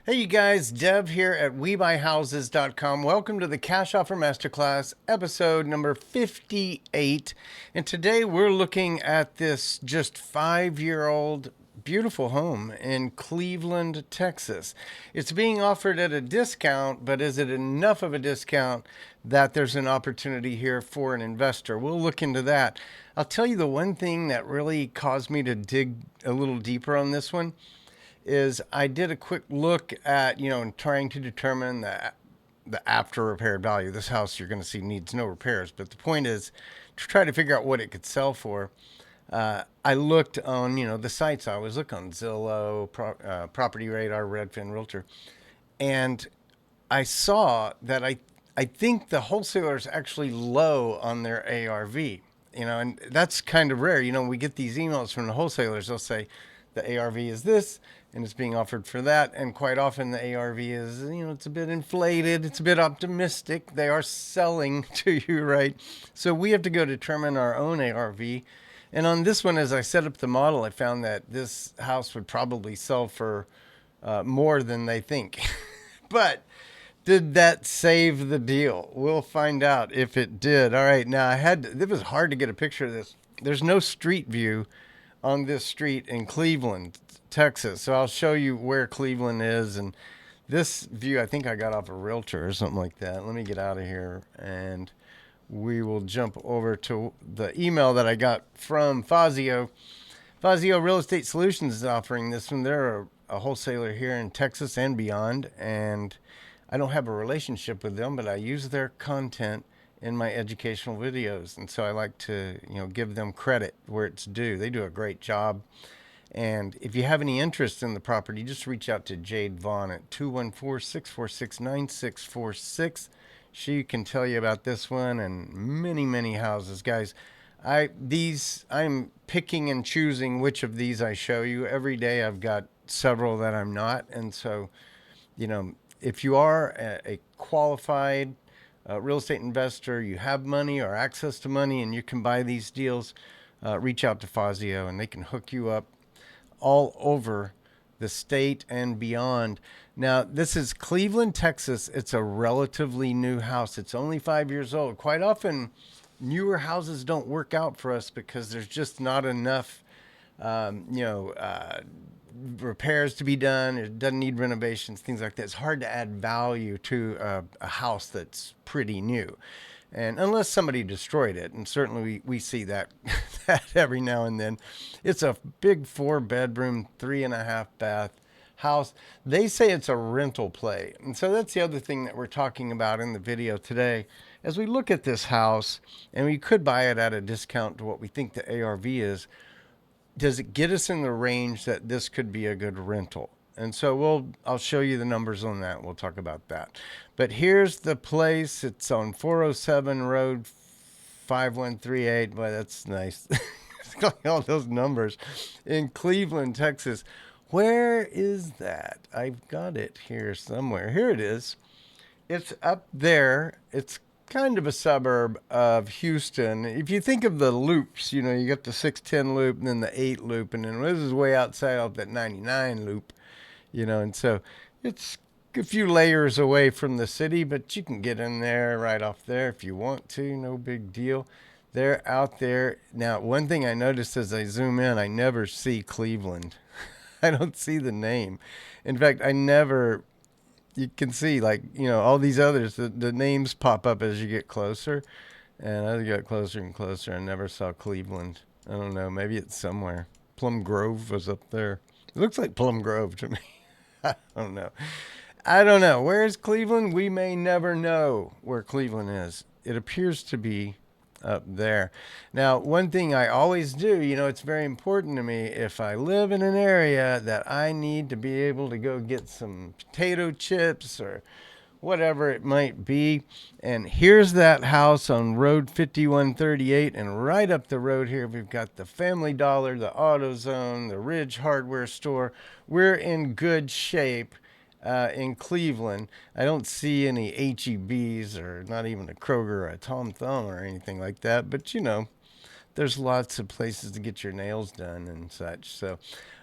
Hey you guys, Dev here at WeBuyHouses.com. Welcome to the Cash Offer Masterclass, episode number 58. And today we're looking at this just 5-year-old beautiful home in Cleveland, Texas. It's being offered at a discount, but is it enough of a discount that there's an opportunity here for an investor? We'll look into that. I'll tell you the one thing that really caused me to dig a little deeper on this one is I did a quick look at, and trying to determine the after repair value. This house you're going to see needs no repairs, but the point is to try to figure out what it could sell for. I looked on, the sites. I always look on Zillow, Property Radar, Redfin, Realtor, and I saw that I think the wholesaler's actually low on their ARV. And that's kind of rare. We get these emails from the wholesalers. They'll say the ARV is this and it's being offered for that. And quite often the ARV is, it's a bit inflated. It's a bit optimistic. They are selling to you, right? So we have to go determine our own ARV. And on this one, as I set up the model, I found that this house would probably sell for more than they think. But did that save the deal? We'll find out if it did. All right, now it was hard to get a picture of this. There's no street view on this street in Cleveland, Texas. So I'll show you where Cleveland is. And this view, I think I got off a Realtor or something like that. Let me get out of here and we will jump over to the email that I got from Fazio. Fazio Real Estate Solutions is offering this one. They're a wholesaler here in Texas and beyond. And I don't have a relationship with them, but I use their content in my educational videos. And so I like to, give them credit where it's due. They do a great job. And if you have any interest in the property, just reach out to Jade Vaughn at 214-646-9646. She can tell you about this one and many, many houses. Guys, I'm picking and choosing which of these I show you. Every day I've got several that I'm not. And so, if you are a qualified real estate investor, you have money or access to money, and you can buy these deals, reach out to Fazio, and they can hook you up all over the state and beyond. Now, this is Cleveland, Texas. It's a relatively new house. It's only 5 years old. Quite often, newer houses don't work out for us because there's just not enough, repairs to be done. It doesn't need renovations, things like that. It's hard to add value to a house that's pretty new. And unless somebody destroyed it, and certainly we see that, that every now and then. It's a big 4-bedroom, 3.5-bath house. They say it's a rental play. And so that's the other thing that we're talking about in the video today. As we look at this house, and we could buy it at a discount to what we think the ARV is, does it get us in the range that this could be a good rental? And so I'll show you the numbers on that. We'll talk about that. But here's the place. It's on 407 Road 5138. Boy, that's nice. It's got all those numbers in Cleveland, Texas. Where is that? I've got it here somewhere. Here it is. It's up there. It's kind of a suburb of Houston. If you think of the loops, you got the 610 loop and then the 8 loop, and then this is way outside of that 99 loop, and so it's a few layers away from the city, but you can get in there right off there if you want to, no big deal. They're out there. Now, one thing I noticed as I zoom in, I never see Cleveland. I don't see the name. In fact, you can see all these others, the names pop up as you get closer. And as I got closer and closer, I never saw Cleveland. I don't know. Maybe it's somewhere. Plum Grove was up there. It looks like Plum Grove to me. I don't know. Where is Cleveland? We may never know where Cleveland is. It appears to be up there. Now, one thing I always do, it's very important to me if I live in an area that I need to be able to go get some potato chips or whatever it might be. And here's that house on Road 5138. And right up the road here, we've got the Family Dollar, the AutoZone, the Ridge Hardware Store. We're in good shape. In Cleveland. I don't see any HEBs or not even a Kroger or a Tom Thumb or anything like that. But, there's lots of places to get your nails done and such. So,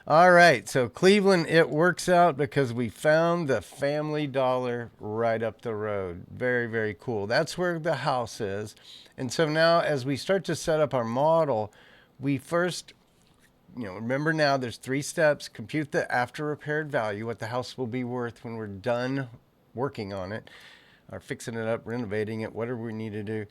all right. So Cleveland, it works out because we found the Family Dollar right up the road. Very, very cool. That's where the house is. And so now as we start to set up our model, we first, remember now there's 3 steps. Compute the after repaired value, what the house will be worth when we're done working on it, or fixing it up, renovating it, whatever we need to do.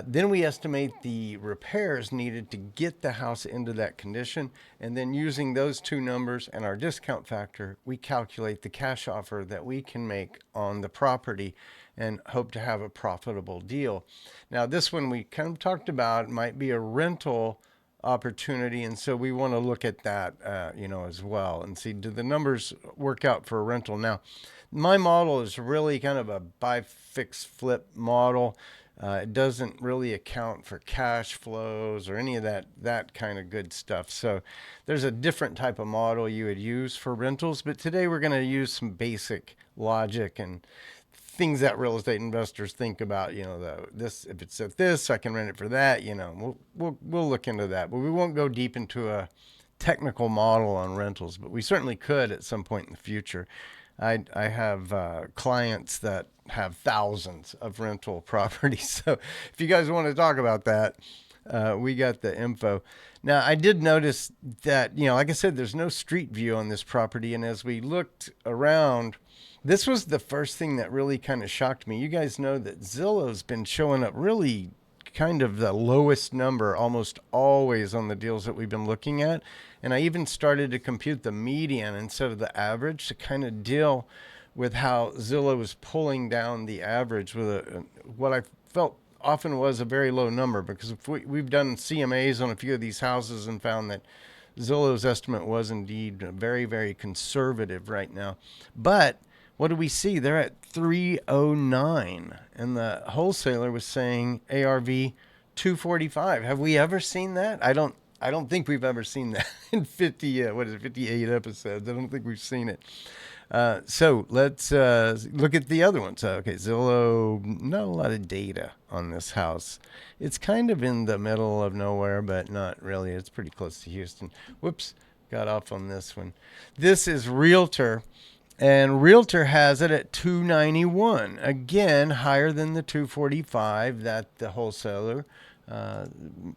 Then we estimate the repairs needed to get the house into that condition. And then using those 2 numbers and our discount factor, we calculate the cash offer that we can make on the property and hope to have a profitable deal. Now, this one we kind of talked about might be a rental opportunity, and so we want to look at that as well and see, do the numbers work out for a rental. Now, my model is really kind of a buy fix flip model. It doesn't really account for cash flows or any of that kind of good stuff. So there's a different type of model you would use for rentals, but today we're going to use some basic logic and things that real estate investors think about. This, if it's at this, I can rent it for that. We'll look into that, but we won't go deep into a technical model on rentals, but we certainly could at some point in the future. I have clients that have thousands of rental properties. So if you guys want to talk about that, we got the info. Now, I did notice that, like I said, there's no street view on this property. And as we looked around, this was the first thing that really kind of shocked me. You guys know that Zillow's been showing up really kind of the lowest number almost always on the deals that we've been looking at. And I even started to compute the median instead of the average to kind of deal with how Zillow was pulling down the average with what I felt often was a very low number, because if we've done CMAs on a few of these houses and found that Zillow's estimate was indeed very, very conservative right now. But what do we see? They're at 309, and the wholesaler was saying ARV 245. Have we ever seen that? I don't think we've ever seen that in 58 episodes. I don't think we've seen it. So let's look at the other ones. Okay, Zillow, not a lot of data on this house. It's kind of in the middle of nowhere, but not really. It's pretty close to Houston. Whoops, got off on this one. This is Realtor. And Realtor has it at 291. Again, higher than the 245 that the wholesaler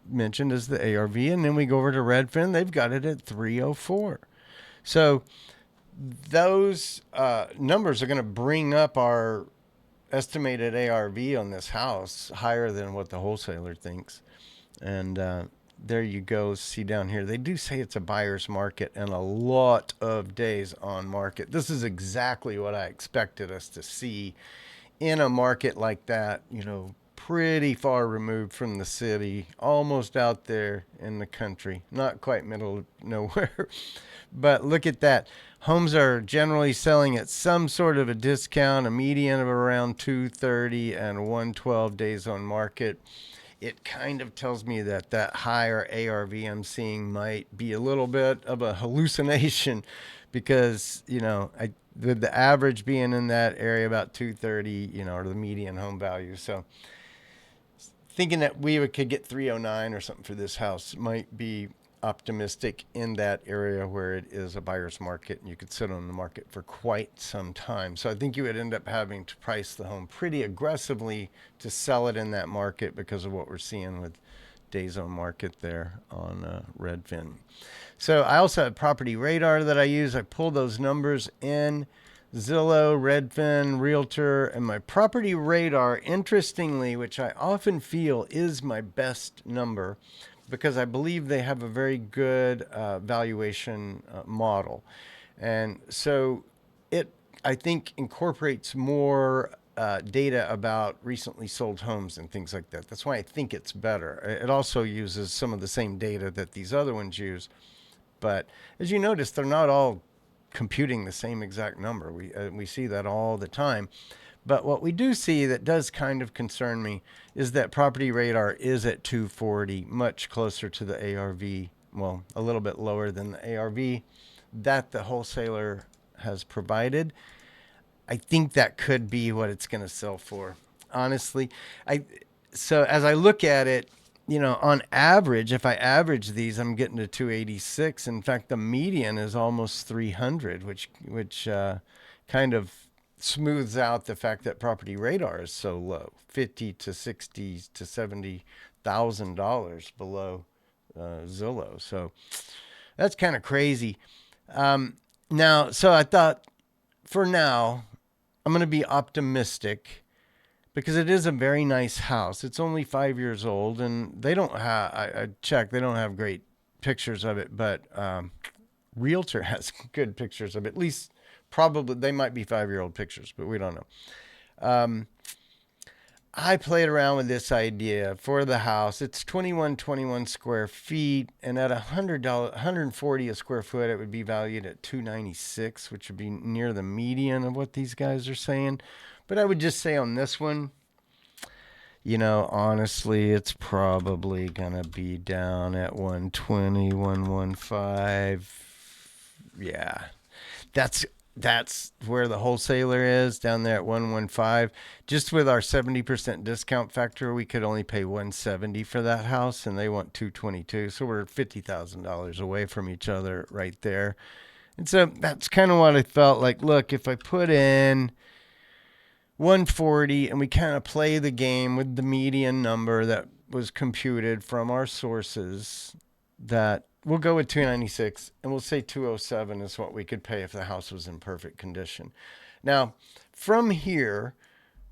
mentioned as the ARV. And then we go over to Redfin. They've got it at 304. So those numbers are going to bring up our estimated ARV on this house higher than what the wholesaler thinks. And there you go. See down here, they do say it's a buyer's market and a lot of days on market. This is exactly what I expected us to see in a market like that, pretty far removed from the city, almost out there in the country, not quite middle of nowhere. But look at that. Homes are generally selling at some sort of a discount, a median of around 230 and 112 days on market. It kind of tells me that higher ARV I'm seeing might be a little bit of a hallucination, because, with the average being in that area about 230, or the median home value. So thinking that we could get 309 or something for this house might be optimistic in that area where it is a buyer's market and you could sit on the market for quite some time. So I think you would end up having to price the home pretty aggressively to sell it in that market because of what we're seeing with days on market there on Redfin. So I also have Property Radar that I use. I pull those numbers in Zillow, Redfin, Realtor, and my Property Radar, interestingly, which I often feel is my best number, because I believe they have a very good valuation model. And so it, I think, incorporates more data about recently sold homes and things like that. That's why I think it's better. It also uses some of the same data that these other ones use. But as you notice, they're not all computing the same exact number. We see that all the time. But what we do see that does kind of concern me is that Property Radar is at 240, much closer to the ARV, well, a little bit lower than the ARV that the wholesaler has provided. I think that could be what it's going to sell for, honestly. So as I look at it, on average, if I average these, I'm getting to 286. In fact, the median is almost 300, which kind of smooths out the fact that property radar is so low, 50 to 60 to $70,000 below Zillow. So that's kind of crazy. Now, so I thought for now, I'm going to be optimistic because it is a very nice house. It's only 5 years old, and they don't have, I checked, they don't have great pictures of it, but Realtor has good pictures of it. At least, probably, they might be 5-year-old pictures, but we don't know. I played around with this idea for the house. It's 2121 square feet, and at $140 a square foot, it would be valued at 296, which would be near the median of what these guys are saying. But I would just say on this one, honestly, it's probably gonna be down at 120, 115. Yeah, that's where the wholesaler is, down there at 115. Just with our 70% discount factor, we could only pay 170 for that house, and they want 222. So we're $50,000 away from each other right there. And so that's kind of what I felt like. Look, if I put in 140 and we kind of play the game with the median number that was computed from our sources, that we'll go with 296, and we'll say 207 is what we could pay if the house was in perfect condition. Now, from here,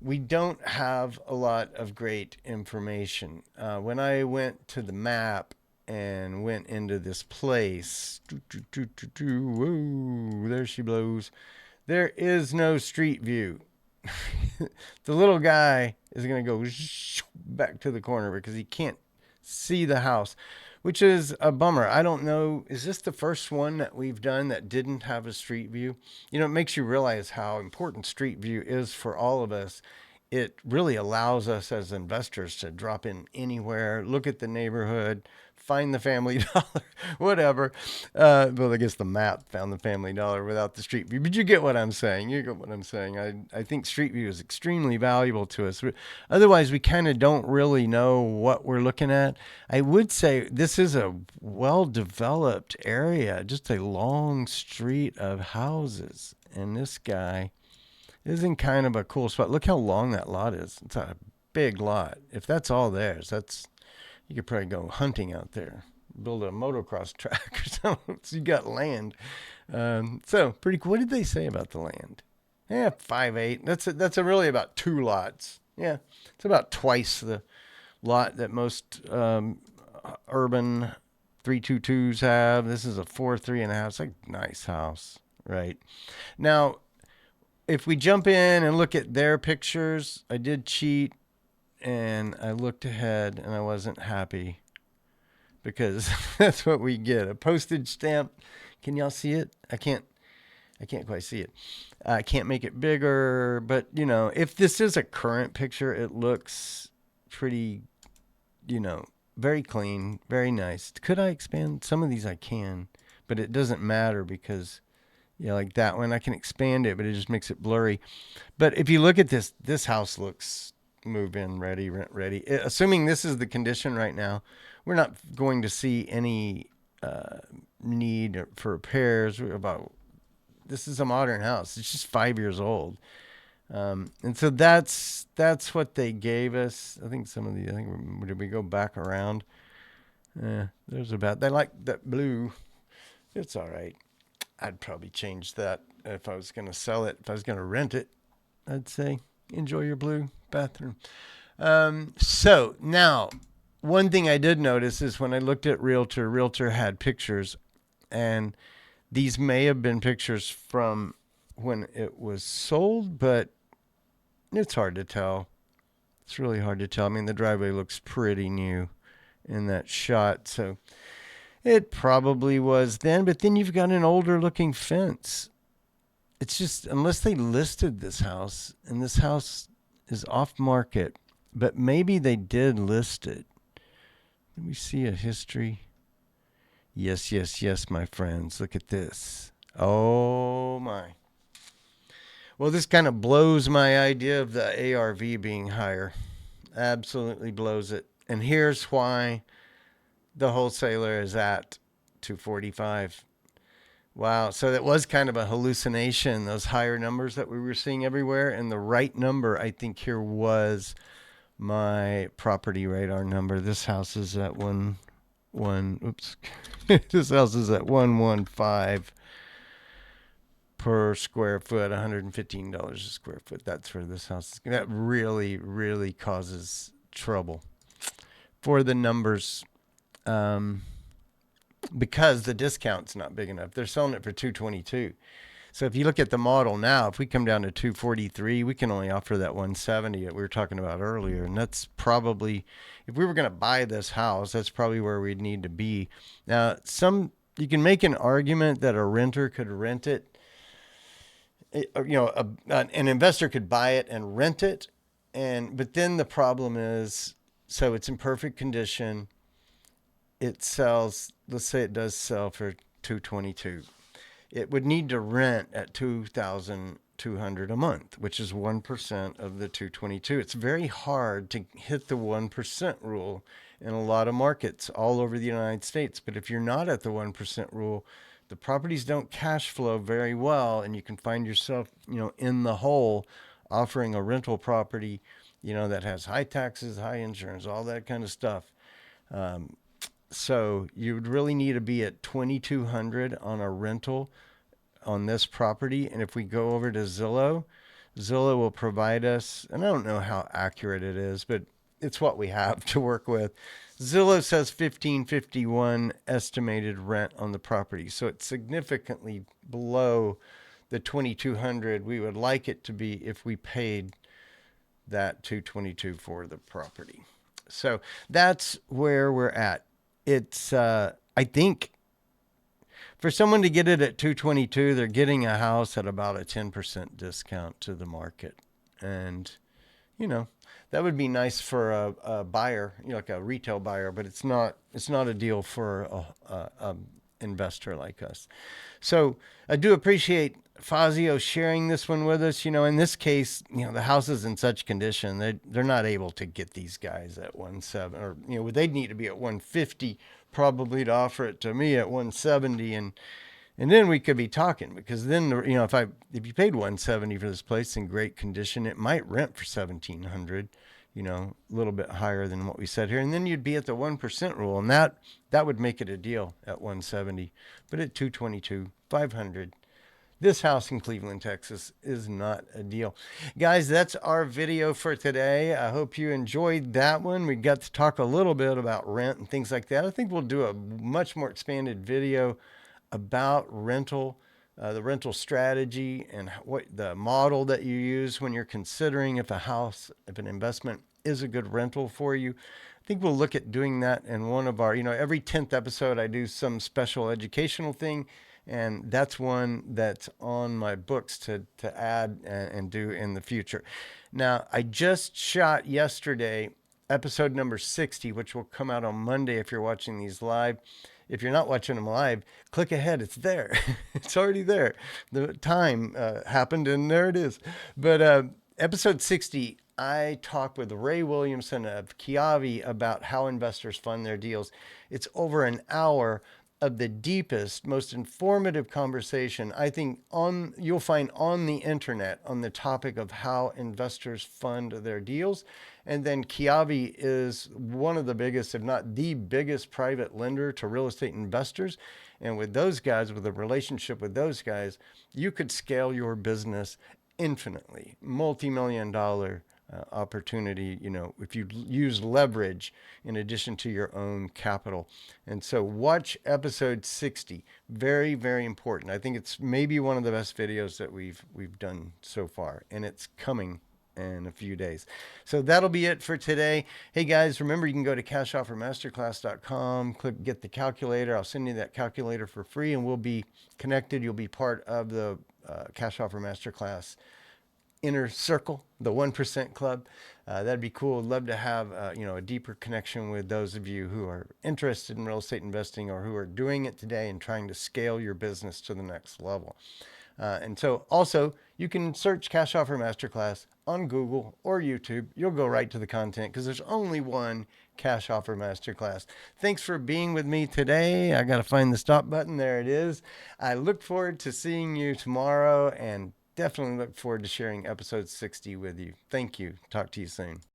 we don't have a lot of great information. When I went to the map and went into this place, whoa, there she blows. There is no street view. The little guy is going to go back to the corner because he can't see the house, which is a bummer. I don't know. Is this the first one that we've done that didn't have a street view? It makes you realize how important street view is for all of us. It really allows us as investors to drop in anywhere, look at the neighborhood, find the Family Dollar, whatever. Well, I guess the map found the Family Dollar without the street view, but you get what I'm saying. You get what I'm saying. I think street view is extremely valuable to us. Otherwise, we kind of don't really know what we're looking at. I would say this is a well-developed area, just a long street of houses. And this guy is in kind of a cool spot. Look how long that lot is. It's a big lot. If that's all theirs, you could probably go hunting out there, build a motocross track or something. So you got land. So pretty cool. What did they say about the land? 5.8. That's really about 2 lots. Yeah, it's about twice the lot that most urban 322s have. This is a 4.5. It's like a nice house, right? Now, if we jump in and look at their pictures, I did cheat and I looked ahead and I wasn't happy because that's what we get. A postage stamp. Can y'all see it? I can't quite see it. I can't make it bigger, but if this is a current picture, it looks pretty, very clean, very nice. Could I expand? Some of these I can, but it doesn't matter because like that one, I can expand it, but it just makes it blurry. But if you look at this house looks move-in ready, rent ready. Assuming this is the condition right now, we're not going to see any need for repairs. This is a modern house. It's just 5 years old. And so that's what they gave us. I think did we go back around? They like that blue. It's all right. I'd probably change that if I was going to sell it. If I was going to rent it, I'd say, enjoy your blue bathroom. So now, one thing I did notice is when I looked at Realtor had pictures, and these may have been pictures from when it was sold, but it's hard to tell. It's really hard to tell. I mean, the driveway looks pretty new in that shot, so it probably was then, but then you've got an older looking fence. It's just, unless they listed this house, and this house is off market, but maybe they did list it. Let me see a history. Yes, my friends. Look at this. Oh my. Well, this kind of blows my idea of the ARV being higher. Absolutely blows it. And here's why the wholesaler is at 245. Wow. So that was kind of a hallucination, those higher numbers that we were seeing everywhere. And the right number, I think, here was my property radar number. This house is at oops. This house is at 115 per square foot, $115 a square foot. That's where this house is. That really, really causes trouble for the numbers. Because the discount's not big enough. They're selling it for 222. So if you look at the model now, if we come down to 243, we can only offer that 170 that we were talking about earlier. And that's probably, if we were going to buy this house, that's probably where we'd need to be. Now, you can make an argument that a renter could rent it. An investor could buy it and rent it. But then the problem is, so it's in perfect condition. It sells, let's say it does sell for 222. It would need to rent at 2,200 a month, which is 1% of the 222. It's very hard to hit the 1% rule in a lot of markets all over the United States. But if you're not at the 1% rule, the properties don't cash flow very well, and you can find yourself, in the hole offering a rental property, that has high taxes, high insurance, all that kind of stuff. So you would really need to be at 2,200 on a rental on this property. And if we go over to Zillow will provide us, and I don't know how accurate it is, but it's what we have to work with. Zillow says 1,551 estimated rent on the property. So it's significantly below the 2,200 we would like it to be if we paid that 222 for the property. So that's where we're at. It's, I think for someone to get it at 222, they're getting a house at about a 10% discount to the market. And, that would be nice for a buyer, like a retail buyer, but it's not a deal for a investor like us. So I do appreciate Fazio sharing this one with us. In this case, the house is in such condition that they're not able to get these guys at 170, or they'd need to be at 150 probably to offer it to me at 170, and then we could be talking, because then if you paid 170 for this place in great condition, it might rent for 1,700. A little bit higher than what we said here. And then you'd be at the 1% rule, and that would make it a deal at 170. But at 222, 500, this house in Cleveland, Texas is not a deal. Guys, that's our video for today. I hope you enjoyed that one. We got to talk a little bit about rent and things like that. I think we'll do a much more expanded video about rental, the rental strategy, and what the model that you use when you're considering if an investment is a good rental for you. I think we'll look at doing that in one of our, every 10th episode, I do some special educational thing. And that's one that's on my books to add and do in the future. Now, I just shot yesterday episode number 60, which will come out on Monday if you're watching these live. If you're not watching them live, click ahead. It's there. It's already there. The time happened, and there it is. But episode 60, I talk with Ray Williamson of Kiavi about how investors fund their deals. It's over an hour of the deepest, most informative conversation I think you'll find on the internet on the topic of how investors fund their deals. And then Kiavi is one of the biggest, if not the biggest, private lender to real estate investors. And with those guys, with a relationship with those guys, you could scale your business infinitely, multi-million-dollar opportunity, if you use leverage in addition to your own capital. And so watch episode 60. Very, very important. I think it's maybe one of the best videos that we've done so far, and it's coming in a few days. So that'll be it for today. Hey guys, remember you can go to cashoffermasterclass.com, click get the calculator. I'll send you that calculator for free, and we'll be connected. You'll be part of the Cash Offer Masterclass inner circle, the 1% club. That'd be cool. I'd love to have a deeper connection with those of you who are interested in real estate investing or who are doing it today and trying to scale your business to the next level. And so also you can search Cash Offer Masterclass on Google or YouTube. You'll go right to the content because there's only one Cash Offer Masterclass. Thanks for being with me today. I got to find the stop button. There it is. I look forward to seeing you tomorrow and definitely look forward to sharing episode 60 with you. Thank you. Talk to you soon.